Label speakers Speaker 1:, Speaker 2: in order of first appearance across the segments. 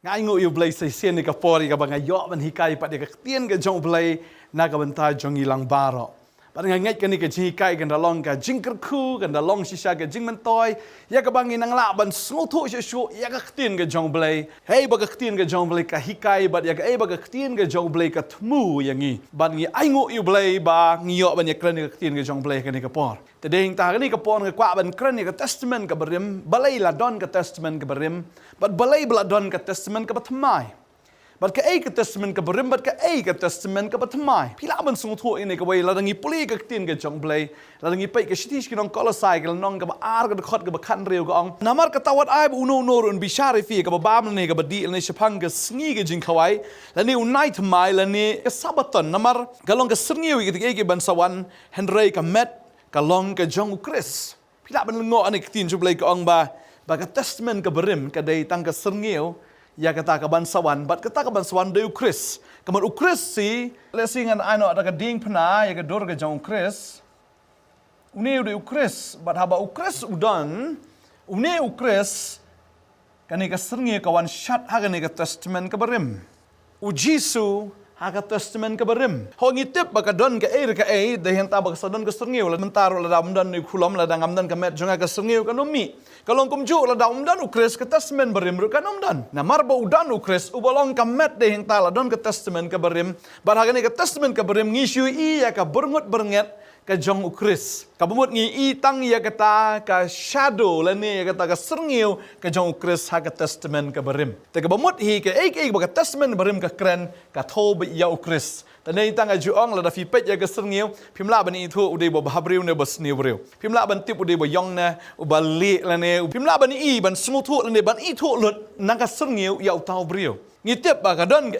Speaker 1: Ngai ngu yu blai sai sian ni ka pori ka banga yo ban hikai pat ka tien ka jong blai na ka banta jong ilang baro. Pat ngai ka ni ka hikai kan dalong ka jingker ku kan dalong sisa ka jing mentoy ya ka bangi nang la ban smutu shu ya ka tien ka jong blai. Hey ba ka tien ka jong blai ka hikai bat ya ka ba ka tien ka jong blai ka tmu yang ni. Ban ngi ai ngu yu blai ba ngi yo ban ya kran ka tien ka jong blai ka ni ka por. Tadeng ta ni ka por ka kwa ban kran ka testament ka berim balai la don ka testament ka berim. But balay bladon ka testament ka batmai. But ka ka testament ka berim but ka testament ka batmai. Pila ban sungtu ini ka way ladangi puli ka tin ka jong blay. Ladangi pai ka shitish ki nong kolosai ka nong ka baar ka khot ka bakhan reu ka ong. Namar ka tawat ay uno norun bishari fi ka babam ni ka badi ni shapang ka sngi ka jing kawai. Lani unai tmai lani ka sabaton namar ka long ka srngiwi ka ban sawan Henry ka met ka long ka jong Chris. Pila ban ngo ani ka tin jublay ka ong ba. Baka testament ka berim ka day tang ka serngeu ya kata ka bansawan bat kata ka bansawan de Chris kamar Chris si lesingan ano ada ka ding pna ya ka dor ka jong Chris une de Chris bat haba Chris udan une Chris kani ka serngeu ka wan shat ha ka testament ka berim Jisu haka testament ka berim. Ho ngitip baka don ka de henta baka sadon ka serngeu la mentaro la dam dan ni khulom la dangam dan ka met jonga ka serngeu ka nomi. Kalong kumju la dam dan ukres ka testament berim ru ka nom dan. Na marba udan ukres ubolong ka met de henta la don ka testament ka berim. Bar haga ni ka testament ka berim ngisyu i ya ka berngut bernget ka jong ukris. Kabumut ngi i tang ya kata ka shadow la ni ya kata ka serngeu ka jong ukris ha ka testament ka berim. Te kabumut hi ka baka testament berim ka kren ka tho ba ya ukris. Tanay tang ajuong la da fi pet ya ka serngeu pimla ban i thu udai bo habriu ne bas ni breu. Pimla ban tip udai bo yong na ubali la ne pimla ban i ban smu thu la ne ban i thu lut nang ka serngeu ya utau breu. Ngitip ba ka don ka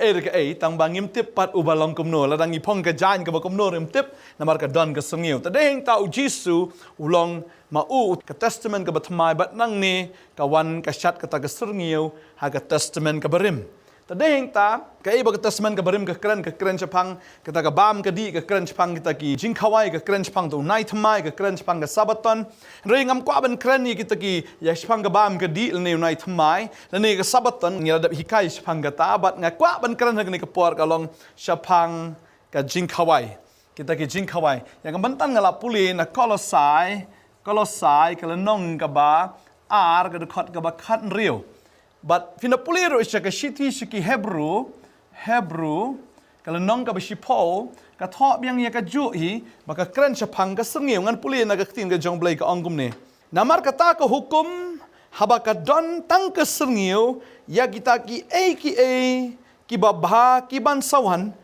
Speaker 1: tang bangim tip pat ubalong kumno la dang ipong ka jan ka ba kumno rim tip namar ka don ka serngeu. Tadeng ta Jisu ulong mau ka testament ka batmai bat nang ni kawan ka shat ka ta ka serngeu ha ka testament ka berim. Tadeng ta ba ka testament ka berim ka kren chapang kita ka bam ka di ka kren chapang kita ki jingkawai ka kren chapang to night mai ka kren chapang ka sabaton rei ngam kwa ban kren ni kita ki ya chapang ka bam ka di le night mai le ni ka sabaton ngi da hikai chapang ka ta bat nga kwa ban kren ni ka por ka long chapang ka jingkawai kita ki jingkawai yang bantan ngala puli na kolosai ka lenong ka ba ar ka khot ka ba khat riu. But pinapuliro siya ka shiti ki Hebrew kalau nong ka bishipol ka thop yang ya ka juhi maka kren siya pang ka serngeu ngan puli na ka tin ka jong blai ka ongkum ne. Namar kata ka hukum haba ka don tang ka serngeu ya kita ki babha ki bansawan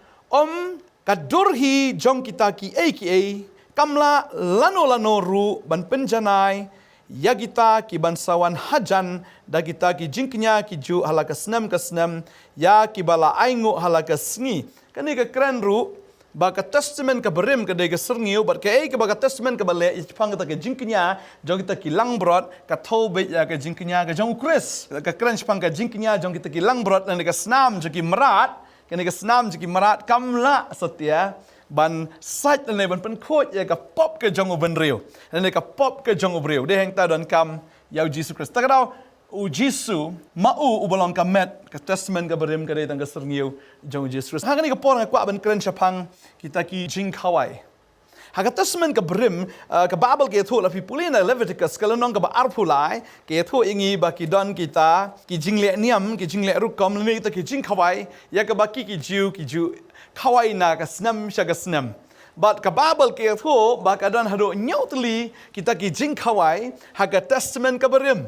Speaker 1: ka durhi jong kita ki kamla lano ru ban penjanai ya kita ki bansawan hajan da kita ki jingknya ki ju halaka senam ya ki bala aingu halaka sngi kani ka kren ru ba ka testament ka berim ka de ka serngeu bat ka ba ka testament ka bale ipang ka jingknya jong kita ki langbrot ka thobe ya ka jingknya ka jong Chris ka kren pang ka jingknya jong kita ki langbrot dan ka snam jo ki marat kani ka snam jo ki marat kamla setia ban sait ne ban pen khot ya ka pop ke jong uben riu ne ka pop ke jong ubriu de heng ta don kam ya Jesus Christ ta ka Jisu mau ubalong ka met ka testament ka berim ka de tang ka serngeu jong Jesus Christ ha ni ka por ka kwa ban kren chapang kita ki jing khawai ha ka testament ka berim ka Bible ke thu la fi pulina Leviticus ka lonong ka ba arpulai ke thu ingi ba ki don kita ki jingle niam ki jingle rukom ni ta ki jing khawai ya ka ba ki ju kawai na ka snam sya ka snam. But ka Bible ke thu ba ka don hado nyautli kita ki jing kawai ha ka testament ka berim.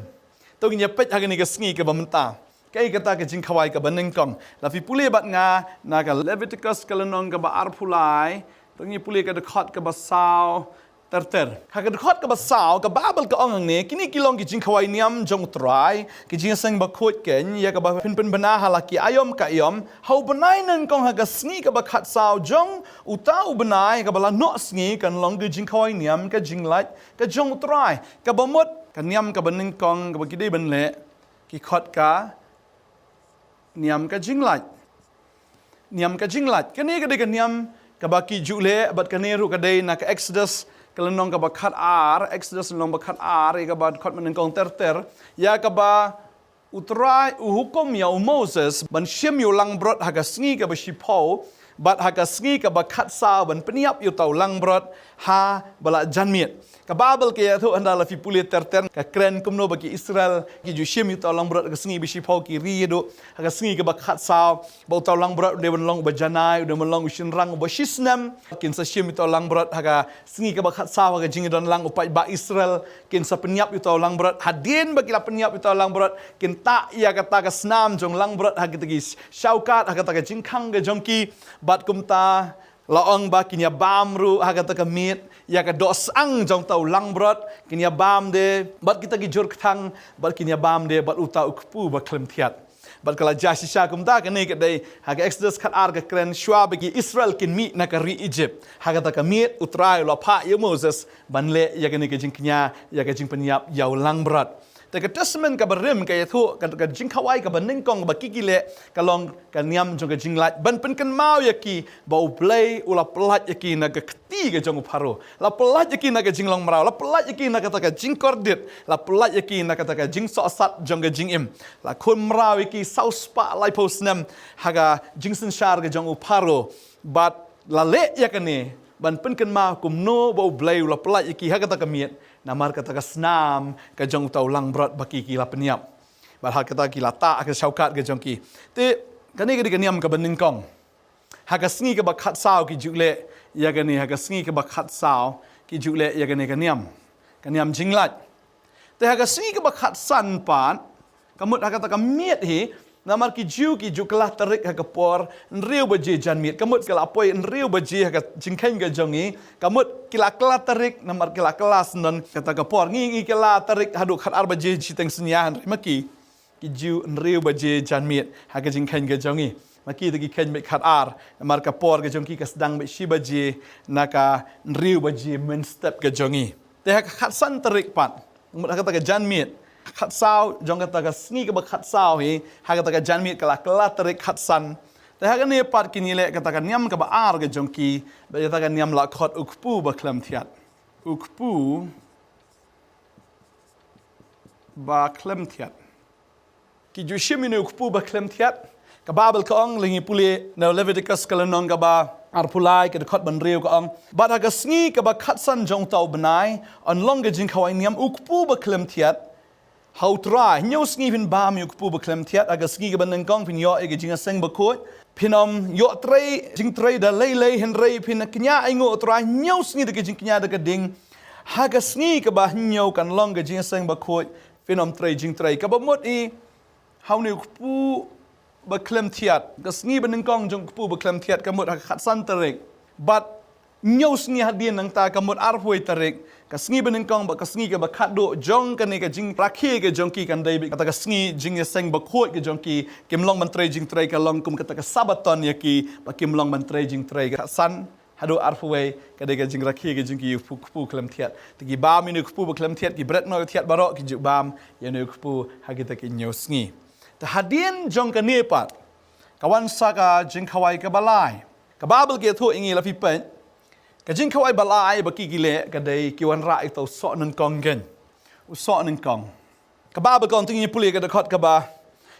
Speaker 1: Tong nya pet ha ni ka sngi ka bamenta. Kai kata ka jing kawai ka banengkong. La fi puli bat nga na ka Leviticus ka lanong ka ba arpulai. Tong nya puli ka dekhot ka ba saw terter. Ha ka dekhot ka ba saw ka Bible ka ong ne kini kilong ki jing kawai niam jong trai ki jing sang ba khot ken ya ka ba pin bana halaki ayom ka ayom hau banai nan kong ha ka sngi ka ba khat saw jong utau banai ka bala no sngi kan long ki jing kawai niam ka jing lat ka jong trai ka ba mot ka niam ka baning kong ka ba ki dei ban le ki khot ka niam ka jing lat kani ka de ka niam ka ba ki jule bat ka ne ru ka dei na ka Exodus kalau nong kabat khat ar Exodus nong kabat khat ar ka ba khot man kong ter ya ka ba utrai uhukum ya Moses ban syem yu lang brot haga sngi ka bashipau bat haga sngi ka bakat sa ban peniap yu tau lang brot ha bala janmiet ka babel ke ya thu andala fi pulia terten ka kren kumno bagi Israel ki ju syem yu tau lang brot ka sngi bashipau ki rido haga sngi ka bakat sa bau tau lang brot de ban long bajanai de ban long ushin rang bashisnam kin sa syem yu tau lang brot haga sngi ka bakat sa haga jing don lang upai ba Israel kin sa peniap yu tau lang brot hadin bagi la peniap yu tau lang brot kin ta ia kata ka snam jong lang brot haga tagi syaukat haga ta ka jingkang ga jongki bat kumta laong ba kinya bamru haga ta ka mit ya ka dosang jong tau lang brot kinya bam de bat kita gi jur khang bat kinya bam de bat uta ukpu ba klem thiat bat kala jasisha kumta ka ne ka dei haga exodus khat ar ka kren shwa bagi Israel kin mi na ka ri Egypt haga ta ka mit utrai lo pha ya Moses ban le ya ka ne ka jing kinya ya ka jing peniap yau lang brotแต่ก็testamentกับเรื่องกับทั่วกับจิงเข้าไว้กับนิ่งกองกับกิกิเลกับลองกับนิยมจงกับจิงไล่บันเป็นกันเมาอยากกีบ่าวเปลยอุลาปลัดอยากกีนักกับตีกับจงอุพารุลาปลัดอยากกีนักกับจิงลองมาราวลาปลัดอยากกีนักกับตะกับจิงคอร์ดิตลาปลัดอยากกีนักกับตะกับจิงสอสัตจงกับจิงอิมลาคนมาราวอยากกีเซาสปะไลโพสเนมหากจิงสินชาร์กับจงอุพารุบัดลาเละอยากกันนี่บันเป็นกันมากุมโนบ่าวเปลยอุลาปลัดอยากกีหากตะกับเมียดnamar kata ka snam ka jong tau lang brot baki kila peniap bahal kata kila ta ka syaukat ka jong ki te kani ka niam ka bening kong ha ka sngi ka bakhat saw ki jule ya ka ni ha ka sngi ka bakhat saw ki jule ya ka ni ka niam jinglat te ha ka sngi ka bakhat san pan kamut ha kata ka miet hi namar ki ju kelah terik ha kapor nriu baje janmit kamut kala apoi nriu baje ha jingkhen ga jongi kamut kila kelah terik namar kila kelas non kata kapor ngi kila terik hadu khat ar baje jiteng senyahan maki ki ju nriu baje janmit ha ga jingkhen ga jongi maki tagi khen me khat ar namar kapor ga jongki ka sedang be shi baje naka nriu baje men step ga jongi te ha khat san terik pat mut ha kata ga janmit khat sao jong kata ka sngi ka khat sao hi ha kata ka janmit kala terik khat san te ha ne pat kinile kata ka niam ka ba ar ga jong ki ba kata ka niam la khot ukpu ba klam thiat ukpu ba klam thiat ki ju shimine ukpu ba klam thiat ka babel ka ong lingi puli no Leviticus kala nong ka ba ar pulai ka khot ban riu ka ong ba ka sngi ka ba khat san jong tau banai on long ga jing khawai niam ukpu ba klam thiat how try nyo sngi pin bam yu kpu beklem thiat aga sngi ban nang kong pin yo ege jinga seng bakoi pinom yo trei jing trei da lei hen rei pin knya aingo try nyo sngi de jing knya de ding haga sngi ka ba nyo kan long ge jinga seng bakoi pinom trei jing trei ka ba mot I how ni kpu beklem thiat ga sngi ban nang kong jong kpu beklem thiat ka mot ha khat san terek but nyo sngi hadien nang ta ka mot ar poi terek ka sngi bening kong ba ka sngi ka ba khat do jong ka ne ka jing rakhi ka jong ki kan dei kata ka sngi jing seng ba khoi ka jong ki kim long man trei jing trei ka long kum kata ka sabaton ya ki ba kim long man trei jing trei ka san hado arfwe ka de ka jing rakhi ka jing ki pu klem thiat ti ba mi nu pu ba klem thiat ki bret no thiat baro ki ju bam ya nu pu ha ki ta ki nyo sngi ta hadien jong ka ne pat ka wan sa ka jing khawai ka balai ka babel ke thu ingi la fi pen ka jing khawai balai ba ki gile ka dei ki wan ra to so nan kong gen u so nan kong ka ba kong tingi puli ka de khot ka ba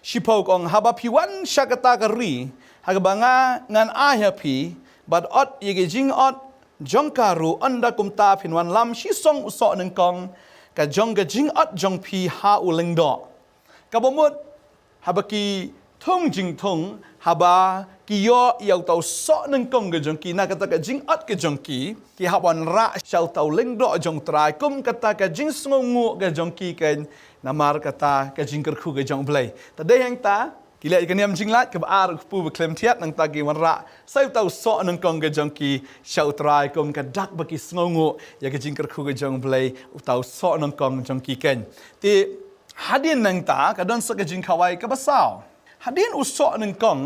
Speaker 1: shipo kong haba pi wan shakata ka ri ha ka ba nga ngan a ha pi but ot ye ge jing ot jong ka ru anda kum ta phin wan lam shi song u so nan kong ka jong ga jing ot jong pi ha u leng do ka ba mut haba ki thong jing thong haba ki yo yau tau so nang kong ge jong ki na kata ka jing at ke jong ki haban ra shau tau leng do jong trai kum kata ka jing sngongu ge jong ki ken namar kata ka jing ker khu ge jong blai ta de hang ta ki le ka niam jing lat ka ar pu be klem thiat nang ta ki wan ra sau tau so nang kong ge jong ki shau trai kum ka dak ba ki sngongu ya ka jing ker khu ge jong blai tau so nang kong jong ki ken ti hadin nang ta ka don sa ka jing khawai ka basao hadin usok nang kong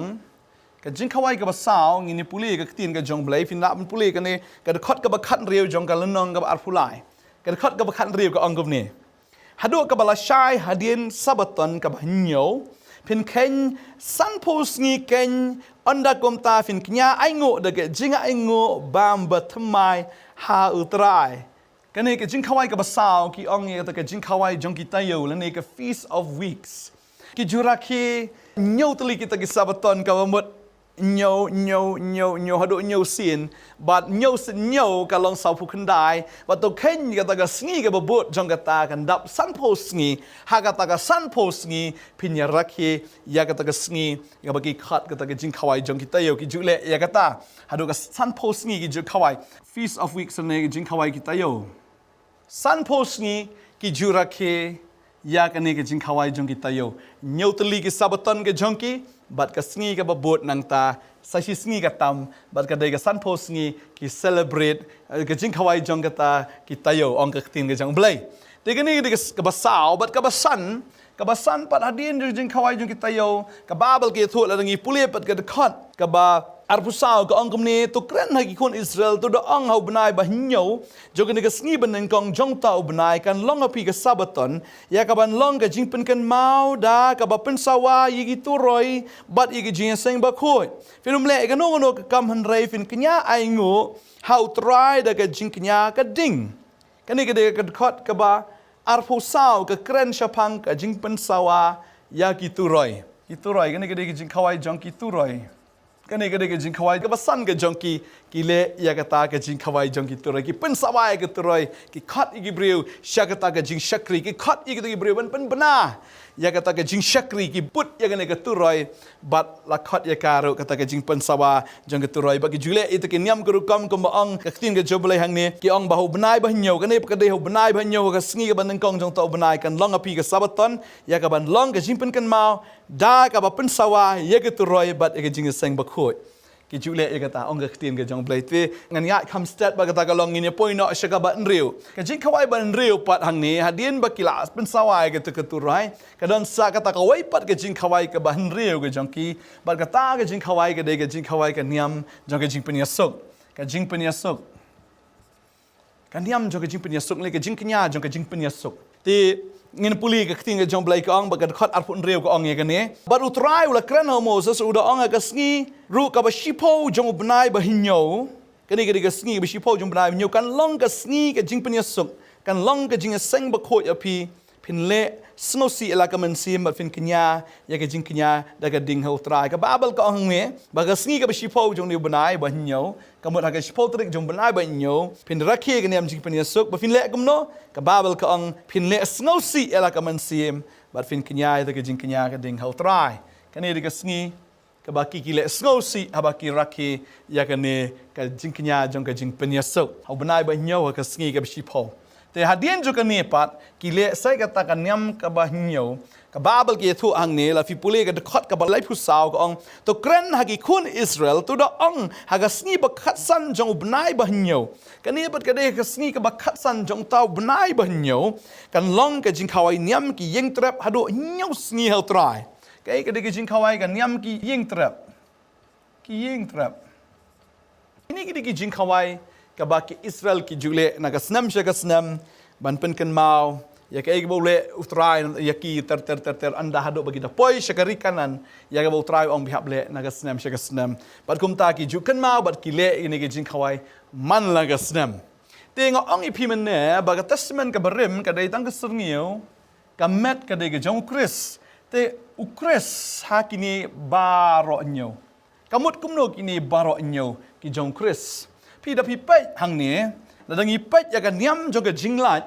Speaker 1: ka jing khawai ka basao ngini puli ka tin ka jong blai fin la puli ka ne ka khot ka ba khat riu jong ka lenong ka ar pulai ka khot ka ba khat riu ka ong gov ne hadu ka bala shai hadin sabaton ka ba nyo pin ken san pos ngi ken onda kom ta fin knya ai ngo de ka jing ai ngo bam ba thmai ha utrai ka ne ka jing khawai ka basao ki ong ye ka jing khawai jong ki tayo la ne ka feast of weeks ki juraki nyau teli kita ki sabaton ka mut nyau hadu nyau sin but nyau kalong sau pu kendai but to ken kata ka sngi ka babut jong kata kan dap san po sngi ha kata ka san po sngi pinya rakhi ya kata ka sngi ya bagi khat kata ka jing khawai jong kita yo ki jule ya kata hadu ka san po sngi ki ju khawai feast of weeks ne jing khawai kita yo san po sngi ki ju rakhi ya kane ke jing khawai jong kita yo nyau teli ki sabaton ke jong ki bat ka sngi ka babut nang ta sashi sngi ka tam bat ka dai ka san po sngi ki celebrate ka jing khawai jong kata kita yo ong ka tin ka jong blai te ka ni ka basau bat ka basan pat hadin jing khawai jong kita yo ka babel ke thu la ngi pule pat ka khot ka ba arpusau ka ong kumni tu kren hagi kun Israel tu da ong hau benai ba hinyo joga ni ka sngi benen kong jong ta benai kan long api ka sabaton ya ka ban long ka jing pen kan mau da ka ba pen sawa yigi tu roi bat yigi jing seng ba khoi filum le ka no ka kam han rei fin knya ai ngo how try da ka jing knya ka ding kan ni ka de ka khot ka ba arpusau ka kren shapang ka jing pen sawa ya ki tu roi kan ni ka de ka jing khawai jong ki tu roi kani kade ke jing khawai ka basan ke jongki ki le ya kata ke jing khawai jongki turai ki pen sawai ke turai ki khat igi briu syakata ke jing syakri ki khat igi tu briu pen bena ya kata ke jing syakri ki put ya kane ke turai bat la khat ya karo kata ke jing pen sawa jong ke turai bagi jule itu ke niam guru kam ko ong ka tin ke joblai hang ne ki ong bahu benai ba nyau kane ka de ho benai ba nyau ka sngi ka ban kong jong to benai kan long api ke sabaton ya ka ban long ke jing pen kan mau da ka ba pen sawa ya ke turai bat ke jing seng ba khoi ki jule e kata ong ka tin ke jong blai te ngan ya kam stat ba kata ka long ni point no shaka ba nriu ka jing khawai ba nriu pat hang ne hadien ba kilas pen sawai ke tu turai ka don sa kata ka wai pat ke jing khawai ka ba nriu ke jong ki ba kata ke jing khawai ke de ke jing khawai ka niam jong ke jing pen yasuk ka jing pen yasuk ka niam jong ke jing pen yasuk le ke jing knya jong ke jing pen yasuk ti ngin puli ka ting ke jong blai ka ong ba ka khat arpun reu ka ong ye ka ne ba utrai ula kran ho Moses uda ong ka sngi ru ka ba shipo jong benai ba hinyo kani ka sngi ba shipo jong benai hinyo kan long ka sngi ka jing pen yasuk kan long ka jing seng ba khoi api pin le snosi ela ka man sim ba fin knya ya ka jing knya da ka ding ho trai ka babel ka ong ne ba ka sngi ka ba shipo jong ni benai ba hinyo ka mo ka shipo trik jong benai ba hinyo pin rakhe ka niam jing pen yasuk ba fin le ka no ka babel ka ong pin le snosi ela ka man sim ba fin knya da ka jing knya ka ding ho trai kani ka sngi ka ba ki le snosi ha ba ki rakhe ya ka ne ka jing knya jong ka jing pen yasuk ho benai ba hinyo ka sngi ka ba shipo te hadien jo ka ne pat ki le sai ka ta ka niam ka ba hinyo ka babel ki thu ang ne la fi pule ka khot ka ba lai phu saw ka ong to kren ha ki kun Israel tu da ong ha ga sngi ba khat san jong bnai ba hinyo ka ne pat ka de ka sngi ka ba khat san jong tau bnai ba hinyo kan long ka jing khawai niam ki yeng trap ha do hinyo sngi hel trai kai ka de ka jing khawai ka niam ki yeng trap ini ki de ki jing khawai ka ba ki Israel ki jule na ka snam sha ka snam ban pen kan mau ya ka eg bole utrai ya ki ter anda hado bagi da poi shakari kanan ya ka utrai ong bihap le na ka snam sha ka snam bat kum ta ki ju kan mau bat ki le ini ki jing khawai man la ka snam te ngo ong ipi men ne ba ka testament ka barim ka dai tang ka serngiu ka met ka dai ka jong Chris te u Chris ha kini baro nyo kamut kumno kini baro nyo ki jong Chris pi da pi pai hang ne la dangi pai ya ka niam jo ka jinglat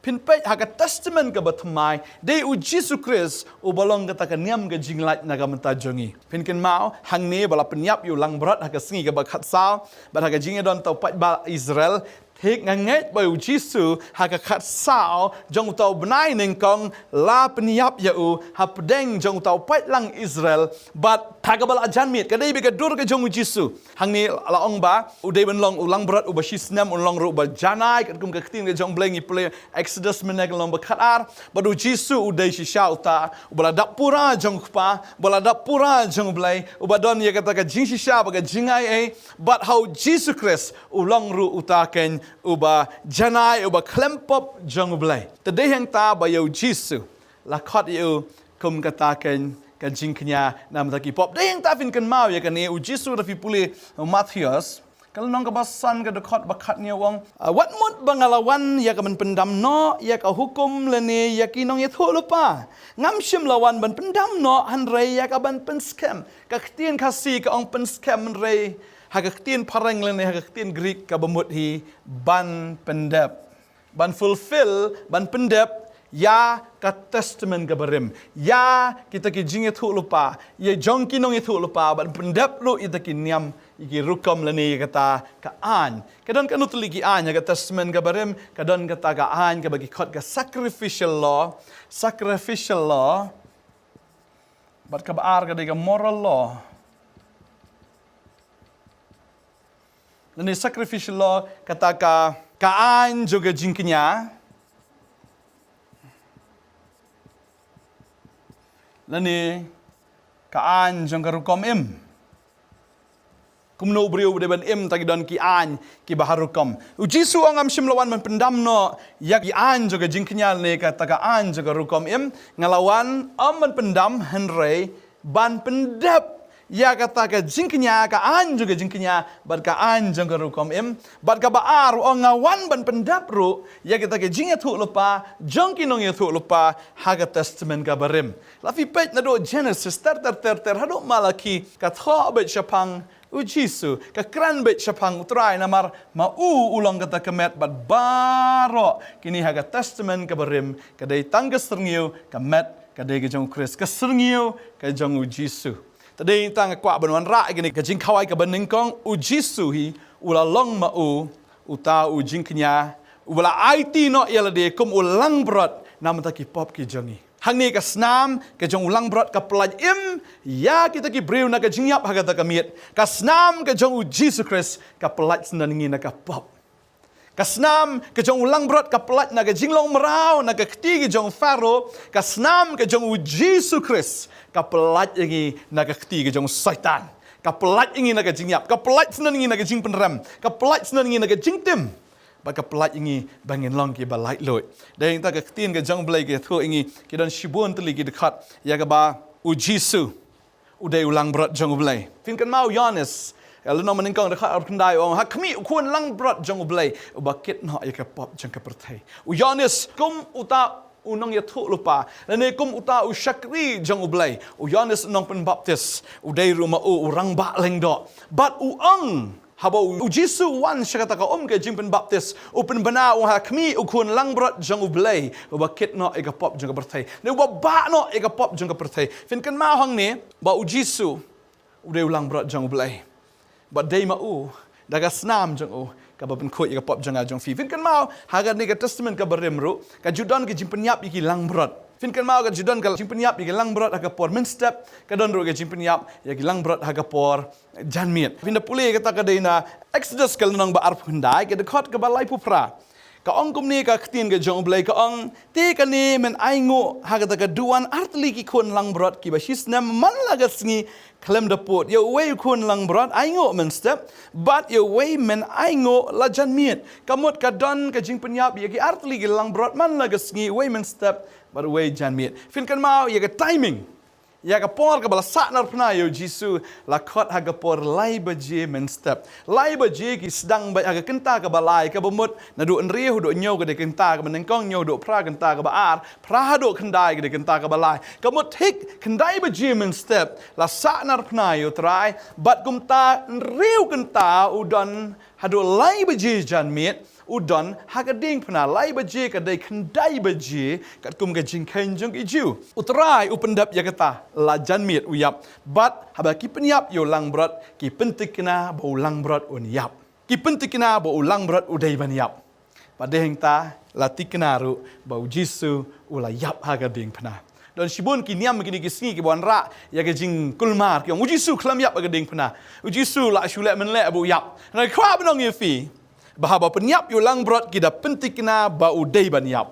Speaker 1: pin pai ha ka testament ka batmai de u Jesus Christ u balong ka ta ka niam ka jinglat na ka menta jongi pin ken mau hang ne bala penyap yu lang berat ha ka sngi ka ba khat sao ba ha ka jing don tau pai ba Israel thik nganget ba u Jesus ha ka khat sao jong tau benai ning kong la penyap ya u ha pedeng jong tau pai lang Israel but tagabal ajan mit ka dei be ka dur ka jong Jesus hang ni la ong ba u dei ben long u lang berat u ba shisnam u long ru ba janai ka kum ka tin ka jong blengi play Exodus meneg long ba khatar ba du Jesus u dei shi shau ta u bala dapura jong pa bala dapura jong blai u ba don ye ka ta ka jing shi sha ba ka jingai e but how Jesus Christ u long ru u ta ken uba janai uba klempop jong blai te de hang ta ba yo Jesus la khat yo kum kata ken kan jing knya nam ta ki pop de hang ta fin kan mau ya kan e u Jesus da fi puli Matthias Kalau nong kebasan ke dekat bakatnya wong. Wat mut bangalawan ya ke pendam no ya ke hukum leni ya kinong ya thu lupa. Ngam shim lawan ban pendam no han rei ya ke ban pen scam. Ka ktien kasih ke ong pen scam rei. Ha ka ktien pareng leni ha ka ktien Greek ka bemut hi ban pendap. Ban fulfill ban pendap ya ka testament ka barim ya kita ki jing thu lupa ye jong ki nong thu lupa ban pendap lu ita ki niam iki rukom lani kata ka an kadon kanut ligi an ya ka testament ka barim kadon kata ka an ka bagi khot ka sacrificial law bat ka baar ka ka moral law lani sacrificial law kata ka an juga jingkinya lani kaan jong karukom im kumno brio deban im tagi don ki an ki baharukom ujisu angam shimlawan man pendam no ya ki an juga jingknyal ne kata ka an juga rukom im ngalawan man pendam henrei ban pendap ya kata ka jingknya ka an juga jingknya bad ka an jong karukom im bad ka baar ngawan ban pendap ru ya kita ke jingya thu lupa jong kinong ya thu lupa haga testament ka barim lafi pet na do Genesis ter hado Malaki ka tho bet Shapang ujisu ka kran bet Shapang utrai namar ulang kata kemet bad baro kini haga testament ka barim ka dai tanggas serngio ka met ka dai ke jong Chris ka serngio ka jong ujisu tadi tang kwa banwan ra gini ka jing khawai ka baning kong ujisu hi ula long uta ujing knya ula IT no yala de kum ulang brot nam ta ki pop ki jongi hang ni ka snam ka jong ulang brot ka plaj im ya kita ki brew na ka jingyap haga ta ka miet ka snam ka jong ujisu Chris ka plaj senangi na ka pop kasnam ke jong ulang brot ka pelat na ke jinglong merau na ke keti ke jong Faro kasnam ke jong Jesu Christ ka pelat ingi na ke keti ke jong Satan ka pelat ingi na ke jingyap ka pelat senan ingi na ke jing penram ka pelat senan ingi na ke jing tim ba ka pelat ingi bangin long ki ba light loy deng ta ke ketin ke jong blai ke thu ingi ki don shibun teli ki dekat ya ka ba Jesu udai ulang brot jong blai fin kan mau Yohanes kalau nama nengkong dekat orang kendai orang hak kami ukuan lang berat jang ubelai ubakit nak ya kapap jang kapertai Yohanes kum uta unang ya thu lupa dan kum uta usyakri jang ubelai Yohanes nong penbaptis udai rumah orang bak leng dok bat uang haba Jesu wan syakata ka ke jing penbaptis upen bana hak kami ukuan lang berat jang ubelai ubakit nak ya kapap jang kapertai ne ubak nak ya kapap jang kapertai fin kan ma hang ni ba Jesu udai ulang berat jang ubelai but day daga snam jong ka ba khoi ka pop jong jong fi fin kan mau haga ni ka testament ka barim ru ka judan ka jimpenyap iki lang brot fin kan mau ka judan ka jimpenyap iki lang brot haga por min step ka don ru ka jimpenyap ya ki lang brot haga por janmiet fin da pule ka ta ka deina Exodus kal nang ba arp hundai ka de khot ka ba lai pupra ka ong kum ni ka ktin ka jong blai ka ong te ka ni men aingo haga ta ka duan artli ki khon lang brot ki ba shisnam man laga sngi klem da pot yo way khon lang brot aingo men step but yo way men aingo la jan miet kamot ka don ka jing penyap ya ki artli ki lang brot man laga sngi way men step but way jan miet fin kan mau ya ka timing ya ka por ka bala saknar pna yo Jesu la khot ha ka por lai baje men step lai baje ki sedang ba ka kenta ka balai ka bomut na do enri do nyo ka de kenta ka meneng kong nyo do pra kenta ka ba ar pra do kendai ka de kenta ka balai ka mot hik kendai baje men step la saknar pna yo trai bat kumta enri kenta udon ha do lai baje jan met udon hagading pna lai baje ka dai kendai baje kat kum ka jingkain jong iju utrai upendap ya kata la janmiet uyap bat haba ki penyap yo lang brot ki pentikna bo lang brot un yap ki pentikna bo lang brot udai ban yap padeng ta la tikna ru bo Jesu ula yap hagading pna don shibun ki niam ki kisni ki bon ra ya ke jing kulmar ki Jesu klam yap hagading pna Jesu la shule men le bo yap na kwa benong ye fi bahaba penyap yulang brot kita pentikna bau day banyap.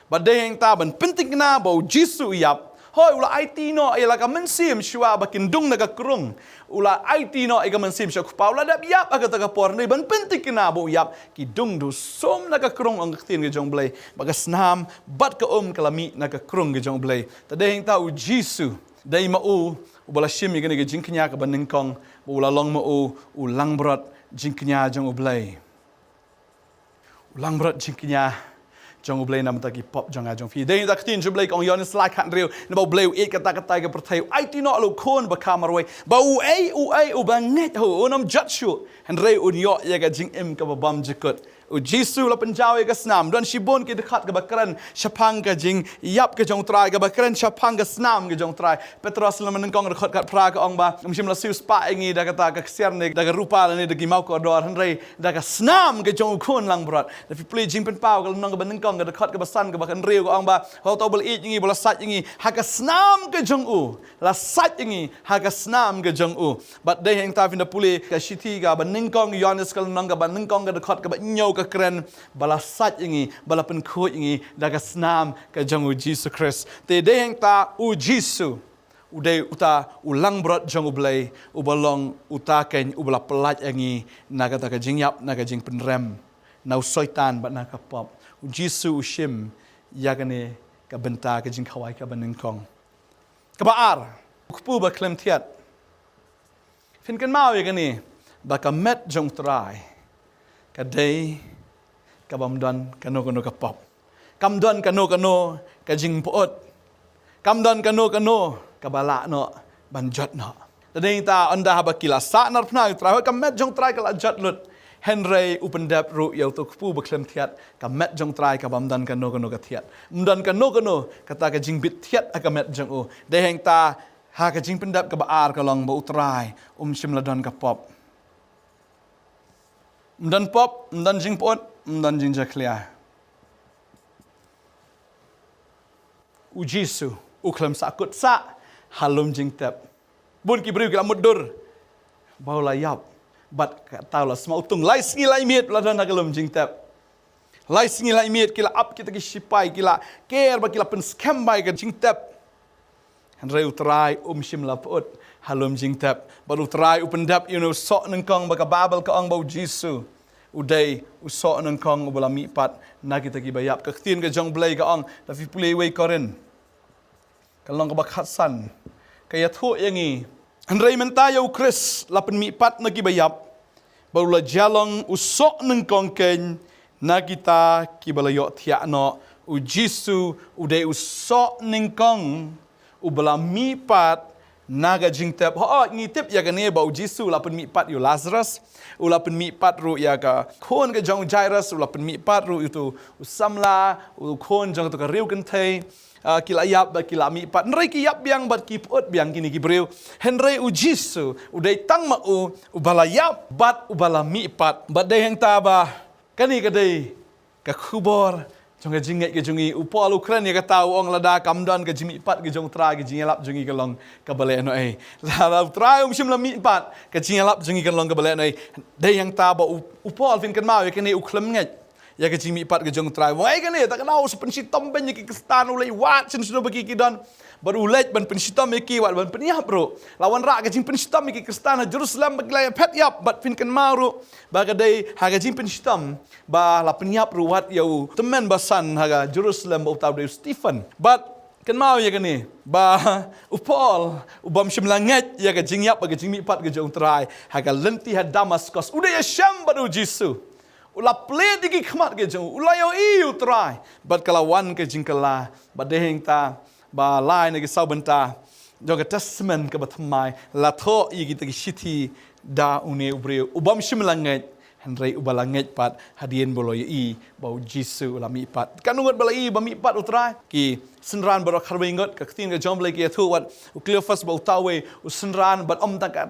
Speaker 1: Badai yang taban pentikna bau Jesu yap. Hoi ula IT no ila ka mensim shua bakin dung naga krung. Ula IT no ega mensim shua kupa ula dap yap aga taga por ni ban pentikna bau yap ki dung du som naga krung ang tin ke jong blai. Bagas nam bat ka kalami naga krung ke jong blai. Tadai yang tau Jesu dai mau ubala shim ye ke jingknya ka banengkong ula long mau ulang brot jingknya jong ublay. Ulang berat jingknya jong ublay nam taki pop jong ajong fi. Dei tak tin jublay kong yon slide kan real. Na ba ublay et kata-kata ke pertai. Ai ti no lo kon ba kamarway. Ba u banget ho onam judge. Han rei un yo ya ga jing ka ba bam jikut. Jisu la penjawi ke senam dan shibon ke dekat ke bakaran syapang ke jing yap ke jong trai ke bakaran syapang ke senam ke jong trai Petrus la menengkong dekat kat pra ke ong ba msim la siu spa ingi da kata ke siar ne da rupa ni de gimau ko dor henrei da ke senam ke jong kun lang berat da fi pli jing pen pau ke nong ke menengkong ke dekat ke basan ke bakan riu ke ong ba ho to bel it ingi bola sat ingi ha ke senam ke jong u la sat ingi ha ke senam ke jong u but de hang ta fin da puli ke shiti ga menengkong Yohanes ke nong ke menengkong ke dekat ke nyau ke keren bala sat ingi bala penkut ingi daga senam ke jong Jesus Christ te deheng ta Jisu uday uta ulang berat jong ublay ubalong uta ken ubala pelat ingi naga ta jingyap naga jing penrem nau soitan bat naga pop Jisu ushim yagane ka benta ke jing khawai ka banengkong ka baar kupu ba klem tiat fin kan mau yagane ba ka met jong trai ka day kabamdan kano ka pop kamdan kano ka jing poot kamdan kano ka bala no banjot no tading ta anda habakila sa nar pna tra ka met jong trai ka jat lut henry upendap ru yau to pu baklem thiat ka met jong trai ka bamdan kano ka thiat mdan kano kata ka jing bit thiat ka met jong o de heng ta ha ka jing pendap ka baar ka long ba utrai shimladon ka pop mdan pop mdan jing poot mdan jing jaklia Jisu uklam sakut sa halum jing tep bun ki beriu kila mudur bau layap bat tahu lah semua utung lai singi lai miet ladan hagalum jing tep lai singi lai miet kila up kita ki sipai kila care ba kila pen scam bai ka jing tep han reu trai shim lapot halum jing tep baru trai upendap sok nengkong ba ka babel ka ong bau Jisu uday usok nang kong ubala mipat na kita gibayap kaktin ka jong blay ka ong tapi pulay way korin kalong ka bakhasan kaya thu yangi andray mentayo Chris lapan mipat na gibayap baula jalong usok nang kong ken na kita kibalayo tiano Jisu uday usok nang kong ubala mipat naga jing tep ngitip ya gane bau Jisu lapan mipat yu Lazarus ulapan mipat ru ya ka kon ka jong Jairus ulapan mipat ru itu usamla kon jong to ka riu kan thai kila yap ba kila mipat nrei ki yap biang bat ki pot biang kini ki breu henrei Jisu udai tang ma ubala yap bat ubala mipat bat dei hang ta ba kani ka dei ka khubor jong ka jingai ke jongi upol ukran ya ka tau ong lada kamdan ka jimi pat ke jong tra ke jingelap jongi ka long ka bale no ai la tra shim la mi pat ka jingelap jongi ka long ka bale no ai dei yang ta ba upol fin kan mau ya kene uklam ngai ya ka jimi pat ke jong tra wai kene tak nau sepen sitom ben ki kestan ulai wat sin sudah bagi kidan baru ulet ban pensitam ki wat ban peniap bro lawan ra ka jing pensitam ki kestan Jerusalem baglay pet yap bat fin kan mau ba ka dei ha ka jing pensitam ba la peniap ruat yau temen basan haga Jerusalem utau de Stephen but kan mau ya kani ba upol ubam shimlanget ya ka jingyap ga jingmi pat ga jong trai haga lenti ha Damascus udah ya syam baru Jisu ula ple digi khmat ga jong ula yo iu trai but kalawan ka jingkala ba deheng ta ba lai ne ga saubenta joga testament ka batmai la tho yi kita ki shiti da une ubreu ubam shimlanget henrei ubalanget pat hadien boloy i bau Jisu la mi pat kanungot balai ba mi pat utrai ki senran barak harwingot ka tin ka jomble ki thu wat Cleophas bau tawe senran bat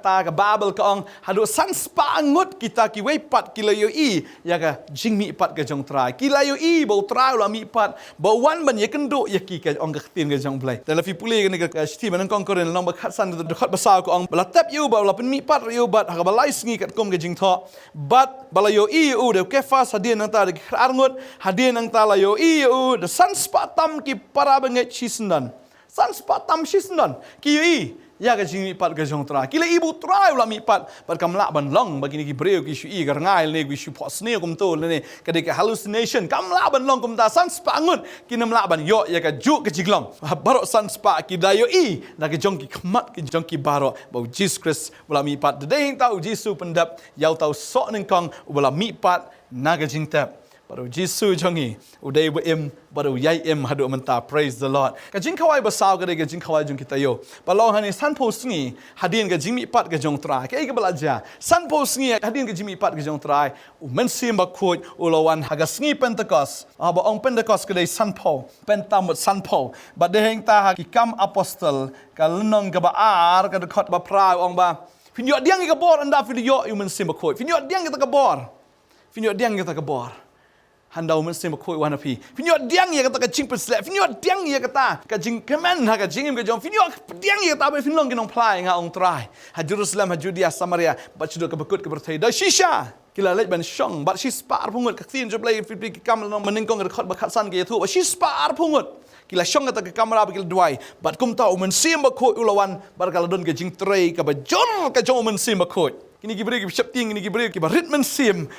Speaker 1: ta ka babel ka ong hadu san spa angut kita ki wei pat ki layo i ya ka jing mi pat ka jong trai ki layo i bau trai la mi pat bau wan ban ye kendo ya ki ka ong ka tin ka jomble dan la fi puli ka sti man kong koren long ba khat san dekat basau ka ong bala tap yu ba la pen mi pat yu bat ha ba lai sngi kat kom ka jing tho bat balayo i de Kefas hadien nang ta de arngut hadien nang ta layo i de san spa tam ki para banget chisendan san spa tam shisnon ki ya ga jing mi pat ga jong tra ki le ibu trai la mi pat pat kam la ban long bagini ki breu ki shu gar ngai le ki shu pos ne kum to le ne ka de ka hallucination kam la ban long kum ta san spa ngut ki nam la ban yo ya ka ju ka jiglong baro san spa ki da yo na ka jong ki khamat ki jong ki baro ba Jesus Christ wala mi pat de hing tau Jesus pendap yau tau so ning kong wala mi pat na ga jing tap baru Jesus jongi udai bu em baru yai em hadu menta praise the Lord ka jing khawai ba saw ka de ka jing khawai jong kita yo balong hani san po sngi hadin ka jing mi pat ka jong tra ke ka balaja san po sngi hadin ka jing mi pat ka jong tra u men sim ba khoj ulawan haga sngi Pentecost aba ong Pentecost ka de san po pentam san po ba de heng ta ki kam apostol ka lenong ka ba ar ka de khot ba pra ong ba finyo diang ka bor anda finyo u men sim ba khoj finyo diang ka ka bor finyo diang ka ka bor handau men sem ko wana pi finyo diang ye kata ka jing persle finyo diang ye kata ka jing kemen ha ka jing im ka jong finyo diang ye kata be finlong kinong plai nga ong trai ha Jerusalem ha Judea Samaria ba chudo ka bekut ka berthai da shisha kila lej ban shong ba shi spar pungut ka tin jo play fi ki kam no meningkong ka khot ba khatsan ke thu ba shi spar pungut kila shong kata ka kamera ba kila duai bat kum ta men sem ba ko ulawan bar kala don ka jing trei ka ba jon ka jong men sem ba ko kini gibri ki shap ting kini gibri ki ba ritmen sim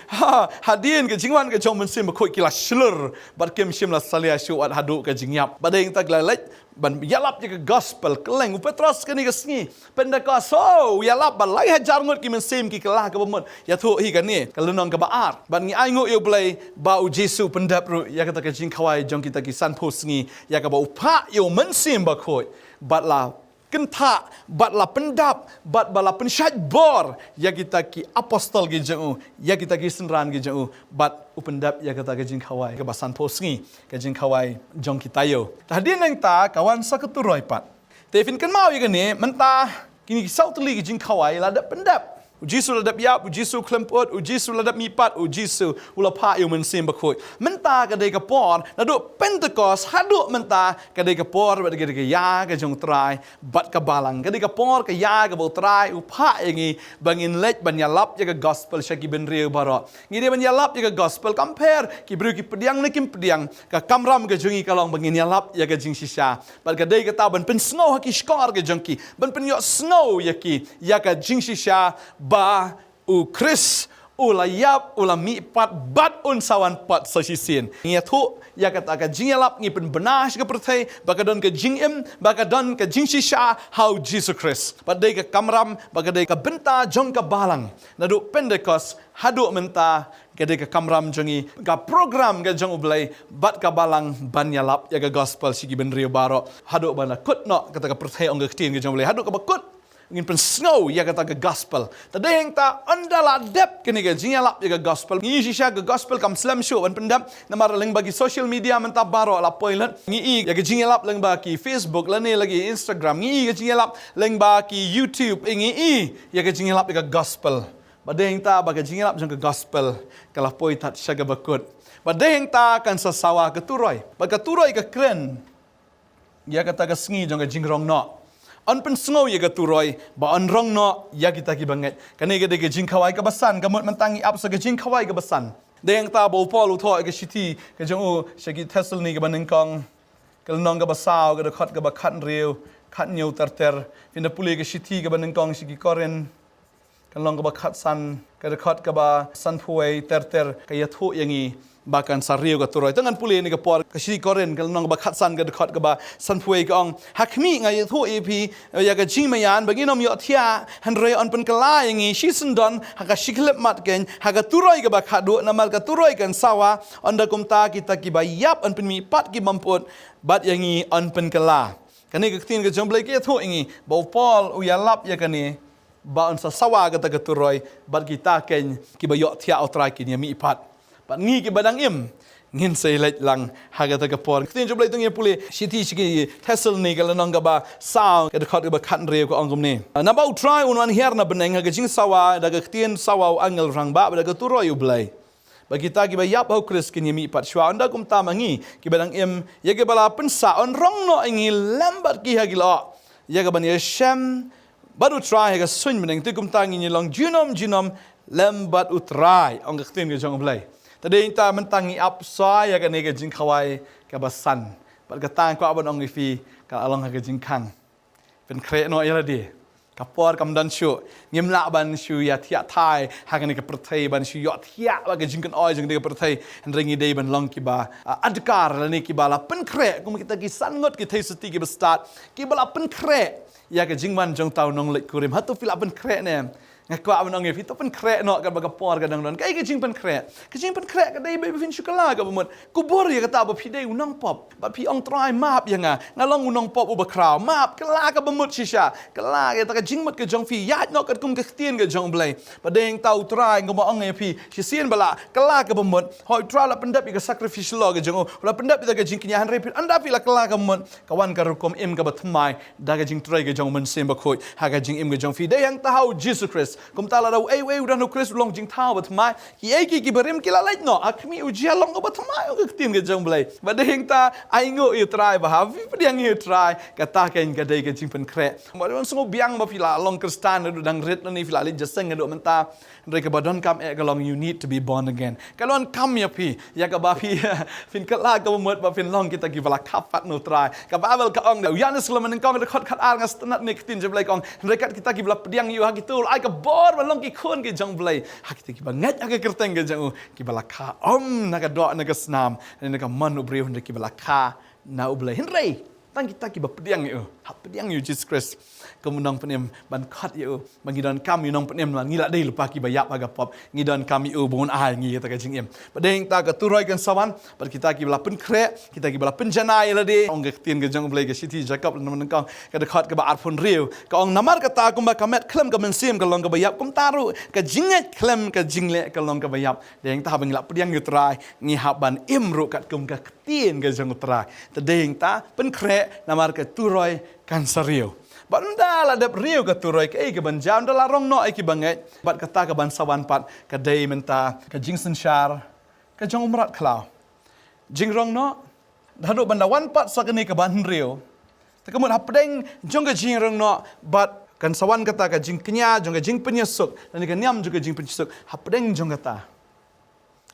Speaker 1: hadien ke jingwan ke jong men sim ko kila slur bar kem sim la salia shu at hadu ke jingyap badeng tak la lej ban yalap je ke gospel keleng u Petros kini ke sngi Pentecost so yalap ba lai hajar ngut ki men sim ki kelah ke bomot ya thu hi kan ni kalunong ke baar ban ngi ai ngu eu blai ba u Jesu pendap ru ya kata ke jing khawai jong kita ki san po sngi ya ka ba u pha eu men sim ba khoi bat la kenta batlah pendap batlah pensyat bor ya kita ki apostol ki jeng ya kita ki senran ki jeng bat upendap ya kata ke jing khawai ke basan posngi ke jing khawai jong kita yo tadi nang ta kawan saketuroi pat tefin kan mau ya ni menta kini sau tuli ki jing khawai la da pendap Ujisu ladap yap, ujisu klemput, ujisu ladap mipat, ujisu ulapa eu men sim bakoi. Menta kadai kapor, nadu Pentecost hadu menta kadai kapor bat kadai ya ka jong trai, bat ka balang kadai kapor ka ya ka bau trai upa yangi bangin lej banyalap ya ka gospel syaki ben riu baro. Ngide banyalap ya ka gospel compare ki bru ki pediang ne kim pediang ka kamram ka jongi kalong bangin yalap ya ka jing shisha. Bat kadai ka ta ban pen snow haki skor ka jongki, ban pen yo snow yaki ya ka jing shisha ba u Chris ulayap ulami pat bat un sawan pat sasisin ngia thu ya kata ka jingalap ngi pen benash ka perthai bakadon ka jingim bakadon ka jingshisha how Jesus Christ padai ka kamram bakadai ka benta jong ka balang nadu Pentecost hadu menta kadai ka kamram jongi ka program ka jong ublai bat ka balang banyalap ya ka gospel sigi ben rio baro hadu bana kutno kata ka perthai ong ka tin ka jong ublai hadu ka bakut ngin pen snow ya kata ke gospel tadeng ta andala dep kini ke jingalap ya ke gospel ngi shisha ke gospel kam slam show ban pendap namar leng bagi social media menta baro la poilet ngi ya ke jingalap leng bagi Facebook lane lagi Instagram ngi ke jingalap leng bagi YouTube ngi ya ke jingalap ya ke gospel badeng ta bagi jingalap jong ke gospel kala poi tat syaga bakut badeng ta kan sasawa ke turoi bagi turoi ke kren ya kata ke sngi jong ke jingrong no an pen snow ya ka turoi ba an rong no ya kita ki banget kane ke de ke jing khawai ka basan ka mot mentangi ap sa ke jing khawai ka basan deng ta bo pol utho ke shiti ke jong u shagi tesel ni ke baning kong ke nong ka basaw ke de khat ka ba khat riu khat nyau ter fin de puli ke shiti ke baning kong shigi koren ke long ka ba khat san ke de khat ka ba san phuai ter ka ya thu yangi bahkan sariu ka turoi tangan puli ni ka por ka shi koren ka nong ba khat san ka dekat ka ba san phuai ka ong hakmi ngai thu ep ya ka jing mayan baginom yo thia han rei on pen kala yangi shi sundon ha ka shiklep mat ken ha ka turoi ka ba khadu namal ka turoi kan sawa onda kumta kita ki ba yap on pen mi pat ki mamput bat yangi on pen kala kani ka tin ka jomblai ke thu yangi bo pol u ya lap ya kani ba on sa sawa ka ta ka turoi bat kita ken ki ba yo thia outrai ki ni mi pat Pat ngi ki badang im ngin sei lej lang haga ta kapor tin joblai tung ye puli siti sigi tesel ni kala nong ga ba saw ka dekat ba khat re ko angum ni na ba try un her na beneng haga jing sawa daga tien sawa angel rang ba daga turo yu blai ba kita ki ba yap ho Chris kin yemi pat shwa anda kum ta mangi ki badang im ye ke bala pensa on rong no ingi lambat ki hagila ye ga ban ye sham baru try haga sun beneng tu kum ta ngi long jinom lambat utrai ong ka tin ke jong blai tadi kita mentangi apsa ya kan ke jing khawai ke basan bat ka tang ko abon ong ifi ka along ha ka jing kang pen kre no ira di ka por kam dan shu ngim la ban shu ya thia thai ha ka ni ka prathai ban shu yo thia ba ka jing kan oi jing de ka prathai han ringi dei ban long ki ba adkar la ni ki ba la pen kre kum kita ki san ngot ki thai suti ki ba start ki ba la pen kre ya ka jing man jong tau nong lek kurim hatu fila pen kre ne ngakwa man ong itu pen kre no ka ba ka por ka dang don kai ka jing pen kre ka dei be fin shukala ka ba ku bor ya ka ta ba phi dei unong pop ba phi ong try map yang ngalong unong pop uba kraw map kala ka ba mut shisha kala ya ta ka jing mat ka jong phi ya no ka kum ka tien ka jong blai ba deng tau try ka ba ong phi shi sien bala kala ka ba mut hoi try la pendap ka sacrificial ka jong la pendap ka jing knya han repeat anda phi la kala ka mut ka wan ka rukom im ka ba thmai da ka jing try ka jong man sem ba khoi ha ka jing im ka jong phi dei yang ta hau Jesus Christ kum ta la dau ei udan no Christ long jing thao ba thmai ki ki berim ki la lait no akmi ujia long ka ba thmai ka tien ka jong blai ba deng ta ai ngo i try ba ha vi pediang i try ka ta ken ka dei ka jing pen kre ma don so biang ba pila long kristan du dang ret ni pila li jaseng do menta reka ba don kam e ka long you need to be born again ka lon kam ya pi ya ka ba pi fin ka la ka mot ba fin long kita ki bala kapat no try ka ba bel ka ong ya ni selaman kong de khot khat ar ngas tanat ni tin je blai kong reka kita ki bala pediang yu ha kitul ai ka bor ba long ki khon ki jong blai ha kita ki ba ngat ha ka kerteng ke jong ki bala ka na ka do na ka snam na ka man ubriu ki bala ka na ublai hinrei tang kita ki ba pediang yu ha pediang yu Jesus Christ kemunang penem ban khat yu mangidon kam yu nong penem ngila dei lupa ki ba yap aga pop ngidon kam yu bon ai ngi ta ka jing em badeng ta ka turoi kan sawan par kita ki bala pen kre kita ki bala pen janai la de ong ge tien ge jong blai ge city jacob nam kang ka de khat ka ba arfun riu ka ong namar ka ta kum ba kamet klem ka men sim ka long ka ba yap kum taru ka jinget klem ka jingle ka long ka ba yap deng ta bang la pediang yu trai ngi haban imru kat kum ka tien ge jong trai ta deng ta pen kre namar ka turoi kan sariu banda la dep riu ka turoi ke ke ban jam da la rong no ai ki bangai bat kata ka ban sawan pat ka dei menta ka jingsen shar ka jong umrat klau jing rong no dadu banda wan pat sakani ka ban riu ta ka mut hapdeng jong ka jing rong no bat kan sawan kata ka jing knya jong ka jing penyesuk dan ka nyam juga jing penyesuk hapdeng jong kata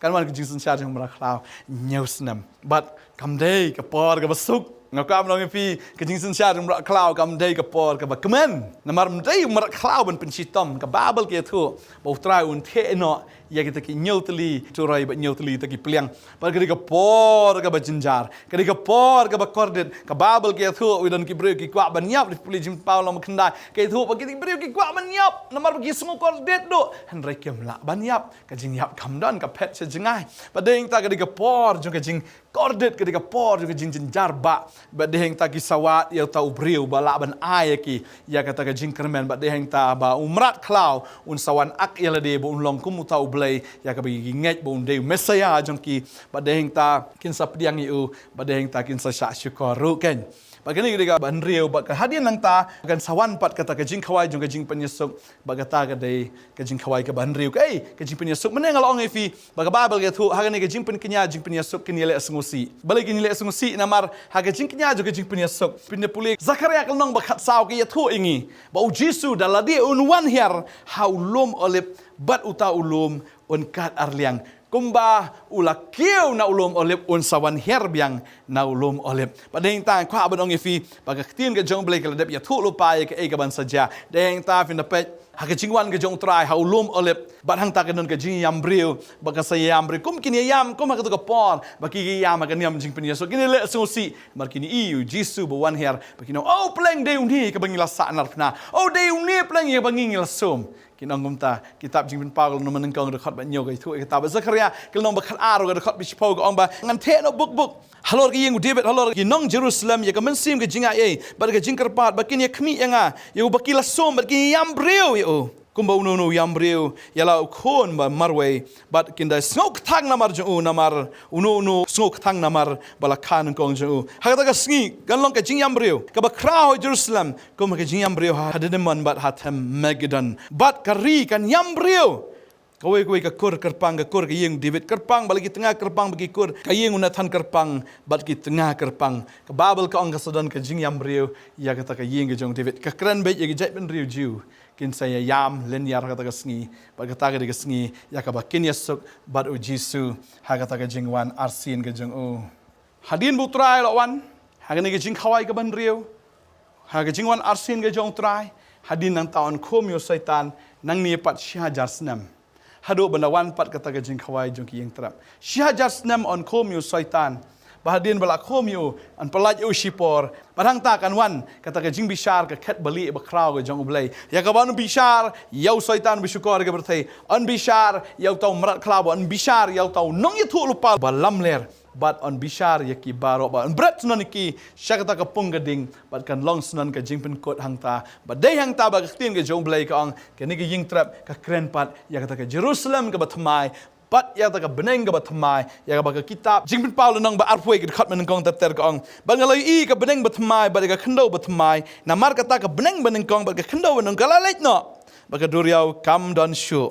Speaker 1: kan wan ka jingsen shar jong umrat klau nyausnam bat kam dei ka por ka basuk ngakam long pi ka jing sen sha rum klau kam dei ka por ka ba kemen namar dei mar klau ban penchitom ka babel ke thu bo trai un the no ya kita ki nyotli turai ba nyotli ta ki pliang par ka por ka ba jinjar ka por ka ba kordet ka babel ke thu widon ki breu ki kwa ban yap di puli jim paulo makndai ke thu ba ki breu ki kwa ban yap namar ki smu kordet do han rei kem la ban yap ka jing yap kam don ka pet se jingai ba dei ta ka por jong ka jing kordet ka por jong ka jing jinjar ba ba deheng ta ki sawat ya ta ubriu ba la ban ai ki ya kata ka jing kermen ba deheng ta ba umrat klau un sawan ak ya de bo un long kum ta ublei ya ka bi nget bo un de mesaya jong ki ba deheng ta kin sap diang yu ba deheng ta kin sa sya syukur ru ken bagani ka ban riu ba ka hadian nang ta kan sawan pat kata ka jing khawai jong ka jing penyesuk ba kata ka dei ka jing khawai ka ban riu ka jing penyesuk meneng along efi ba ka babel ka thu hagani ka jing pen kenya jing penyesuk kin yele asngusi balai kin yele asngusi namar ha ka jing kenya jong ka jing penyesuk pinne puli zakaria ka nong ba khat saw ka ya thu ingi ba u jisu daladi un wan her haulum olip bat uta ulum un kat arliang kumba ula kiu na ulum olip un sawan herbiang na ulum olip padeng ta kwa banong ifi baga tin ga jong blek la dep ya thu lu pai ka e ka ban saja deng ta fin da pet ha ka jingwan ga jong trai ha ulum olip bat hang ta ka non ka jing yam briu baga sa yam briu kum kini yam kum ha ka to ka por ba ki yam ka niam jing penia so kini le so si mar kini iu jisu bo wan her ba kino oh pleng de uni ka bangila sa nar na oh de uni pleng ya bangil sum kinong gumta kitab jing bin paul no maneng kong rekhot ba nyo ga thu kitab zakaria kilong ba khat aro ga rekhot bi chpo ga ong ba ngan the no buk halor ki yeng david halor ki nong jerusalem ya ka men sim ga jinga e ba ga jing karpat ba kin ya khmi yanga yu ba kila som ba kin yam breu yo kumba uno yam breu yala khon ba marwe bat kinda snok thang namar ju namar uno snok thang namar bala khan kong ju hagata ka sngi ganlong ka jing yam breu ka ba krao jerusalem kum ka jing yam breu hadedemon bat hatem megadan bat kari kan yam breu kawai ka kur kerpang ka kur ka yeng david kerpang bagi tengah kerpang bagi kur ka yeng unathan kerpang bat ki tengah kerpang ka babel ka ong ka sodan ka jing yam breu ya kata ka yeng ka jong david ka kran be ya jait ben riu ju kin saya yam len yar kata ka sngi ba kata ka diga sngi ya ka ba kin yasuk bat u jisu ha kata ka jingwan arsin ka jong o hadin butrai lo wan Hagan ke jing khawai ke ban riu. Hagan jing wan arsin ke jong trai. Hadin nang taon khom yo syaitan nang ni pat syahajar senam. Hadu bandawan pat kata ke jing khawai jong ki yang terap. Syahajar senam on khom yo syaitan. Bahadin balak khom yo an pelaj yo shipor. Padang ta kan wan kata ke jing bishar ke khat bali ba kraw ke jong ublai. Ya ka ban bishar yau syaitan bisyukor ke berthai. An bishar yau tau merat klaw an bishar yau tau nong ye thu lupa ba lamler. Bat on bishar yaki baro ba on bret sunan ki syakata ka punggading bat kan long sunan ka jing pen kot hang ta ba dei hang ta ba ka tin ke jong blai ka ong ke ni ke ying trap ka kren pat ya kata ka Jerusalem ka batmai pat ya ta ka beneng ka batmai ya ka ba ka kitab jing pen Paul nang ba arpoi ke khat men kong ta ter ka ong ba ngaloi i ka beneng batmai ba ka khndo batmai na mar ka ta ka beneng beneng kong ba ka khndo nang ka lalait no ba ka duriau kam don shu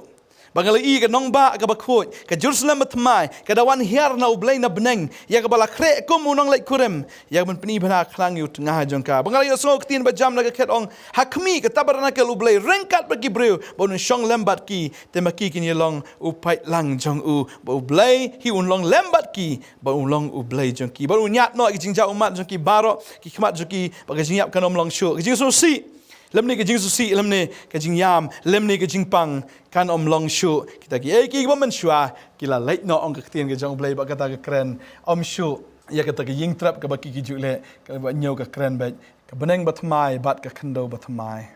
Speaker 1: Bangalai ke nong ba ke bakut ke Jerusalem batmai ke dawan hiar na ublai na beneng ya ke bala kre kum unang lai kurem ya men peni bana khlang yu tengah jongka bangalai so tin ba jam la ke khet ong hakmi ke tabarna ke ublai rengkat bagi breu bon shong lembat ki temaki kin yelong upai lang jong u ba ublai hi unlong lembat ki ba unlong ublai jongki ba unyat no ki jingja umat jongki baro ki khmat jongki ba ke jingyap kanom long shu ke jing so si lem ni ke jing susi lem ni ke jing yam lem ni ke jing pang kan om long shu kita ki ba men shua kila lait no ong ke tien ke jong blai ba kata ke kren om shu ya kata ke ying trap ke ba ki ju le ke ba nyau ke kren ba ke beneng ba thmai bat ke khndo ba thmai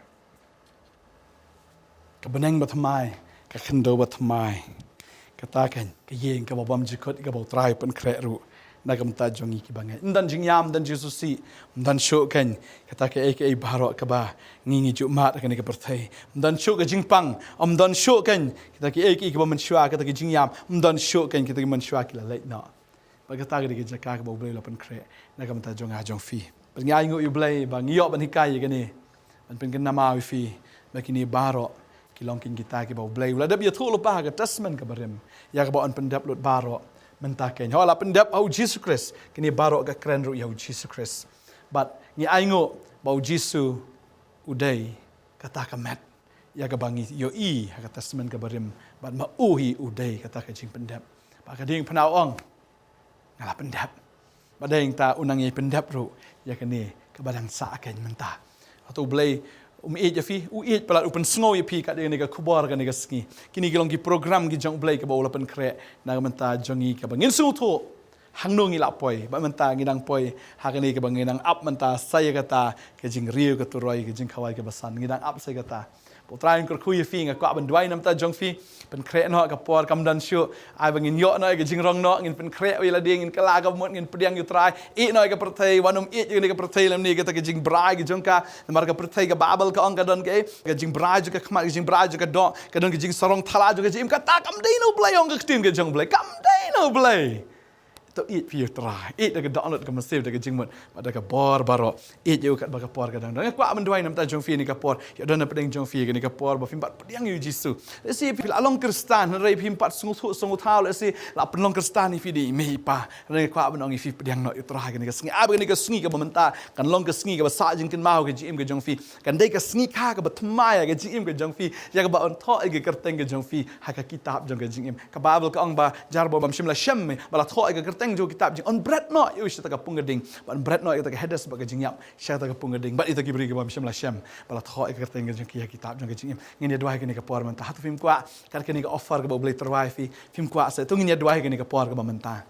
Speaker 1: ke beneng ba thmai ke khndo ba thmai kata kan ke yeng ke ba bam jikot ke ba trai pen kre ru na kam ta jongi ki bangai ndan jing yam dan jesusi ndan sho kan kata ke baro ka ba ngi ju mat kan ke perthai ndan sho ke jing pang ndan sho kan kata ke ba man shwa kata ke jing yam ndan sho kan kata ke man shwa ki la lait na ba kata ke jaka ka ba ble la pen kre na kam ta jonga jong fi ba ngai ngu yu ble ba ngiyo ban hikai ke ni ban pen kan nama wi fi ba kini baro kilong kin kita ke ba ble la dab ya thu lo pa ka tasman ka barem ya ka ba on pen dab lot baro mentaken hola pendap au Jesus Christ kini baro ka kren ru yau Jesus Christ but ni aingo bau Jesus udai kata ka mat ya ka bangi yo i kata semen ka barim but ma uhi udai kata ka jing pendap ba ka ding pnau ong ngala pendap badeng ta unang ye pendap ru ya kini ka badang sa ken menta atau blai je fi pelat upen sngo ye pi kat ni ka kubar ka ni ka ski kini kilong ki program ki jong blai ka ba ulapan kre na menta jongi ka bangin su tho hangno ngi la poi ba menta ngidang poi ha ka ni ka bangin up menta saya kata ke jing riu ka turoi ke jing khawai ka basan ngidang up saya kata Putrain kur kuy fi nga kwa ban duai nam ta jong fi pen kre no ka por kam dan shu ai bangin yo no ke jing rong no ngin pen kre wi la ding ngin kala ka mot ngin pediang yu trai i no ka perthai wanum i ni ka perthai lam ni ka ta ke jing brai ke jong ka mar ka perthai ka babel ka ong ka don ke jing brai ka khma jing brai ka do ka don ke jing sarong thala ka jim ka ta kam dei no blai ong ka tin ka jong blai kam dei no blai to eat fi try eat da download ka masif da jing mot da ka bor baro eat you kat ba ka por ka dang kwa man duai nam ta jong fi ni ka por ya don na pedeng jong fi ni ka por ba fim bat pedang yu jisu si fi along kristan rei fim pat sungu thau le si la penlong kristan ni fi di me pa rei kwa ban ong fi pedang no try ka ni ka sngi a ba ni ka sngi ka ba menta kan long ka sngi ka ba sa jing kin mau ka jim ka jong fi kan dei ka sngi kha ka ba thmai ka jim ka jong fi ya ka ba on tho ka kerteng ka jong fi ha ka kitab jong ka jing ka babel ka ong ba jar ba bam shim la shem ba la tho ka kerteng jo kitab jing on bread no you shata ka pungading ban bread no ita ka hedes ba ka jing yap shata ka pungading ba ita ki bri ka bam shim la shem bala tho ka kerteng jing ki kitab jong ka jing ngin dua ka ni ka por man ta hatu film kwa kar ka ni ka offer ka ba blai terwai fi film kwa sa tu ngin dua ka ni ka por ka ba man ta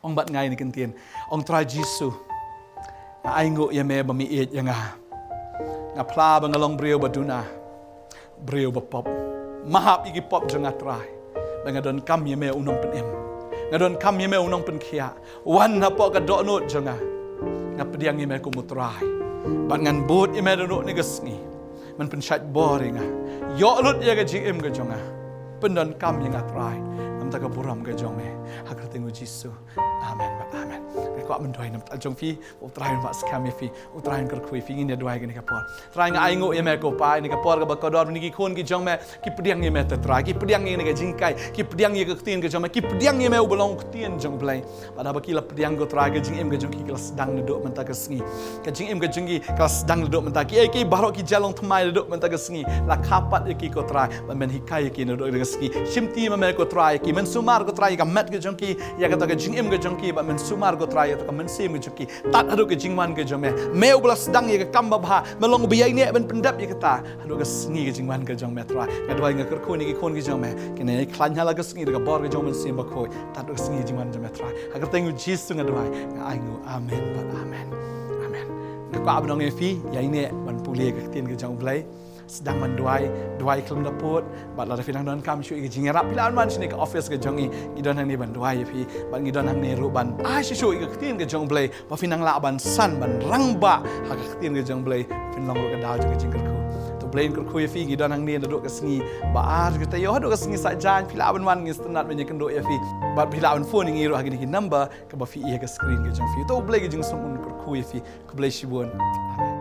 Speaker 1: ong bat ngai ni kin tien ong try jisu na ai ngo ye me ba mi et yang nga pla ba ngalong brio ba duna brio ba pop mahap igi pop jong atrai ba nga don kam ye me unong pen ngadon kam yeme unong pen khia wan na po ka do no jonga nga pediang yeme ko mutrai ban ngan bot yeme do ni gasngi man pen chat boringa yo lut ya ga jim ga jonga pendon kam yang atrai nam ta ka buram ga jong me hakra tengu jisu amen amen ko man doi nam ta jong fi utrai ba skam fi utrai kar khui fi ngin ya doi ga ni ka por trai nga ai ngo yeme ko pai ni ka por ga ba ko dor ni ki khon ki jong me ki pediang yeme ta trai ki pediang ni ga jingkai ki pediang ye ga tin ga jong me ki pediang yeme u belong tien jong blai pada ba ki la pediang go trai ga jing em ga jong ki kelas dang duduk men ta ka sngi ka jing em ga jong ki kelas dang duduk men ta ki barok ki jalong thmai duduk men ta ka sngi la khapat ki ko trai men hikai ki duduk ga sngi shimti me ko trai ki men sumar ko trai ga met ga jong ki ya ga ta ga jing em ga jong ki ba men sumar go trai ke tak mensim ke joki tat adu ke jingwan ke jome meu belas sedang ye ke kamba bha melong biai ne ben pendap ye kata adu ke sengi ke jingwan ke jong metra ngadwai ngakar ko ni ke kon ke jome kene klanya la ke sengi ke bor ke jong mensim ba khoi tat adu ke sengi jingwan jome metra agar tengu jisu ngadwai ngai amen but amen amen ke ko abnong efi ya ini ban puli ke tien ke jong blai sedang menduai kelem dapur bat la finang don kam shu ke jingerap pilan man sini ke office ke jongi idon hang ni ban duai fi ban idon hang ni ru ban shu ke tien ke jong blai ba finang la ban san ban rangba ha ke tien ke jong blai fin long ru ke dau ke jingker ku to blai ke ku fi idon hang ni duduk ke sengi ba ke tayo duduk ke sengi sa jan pila ban wan ngi stenat men ke ndo ya fi bat pila ban phone ngi ru ha ni number ke ba fi ke screen ke jong fi to blai ke jing sum ke ku fi ke blai shibun amen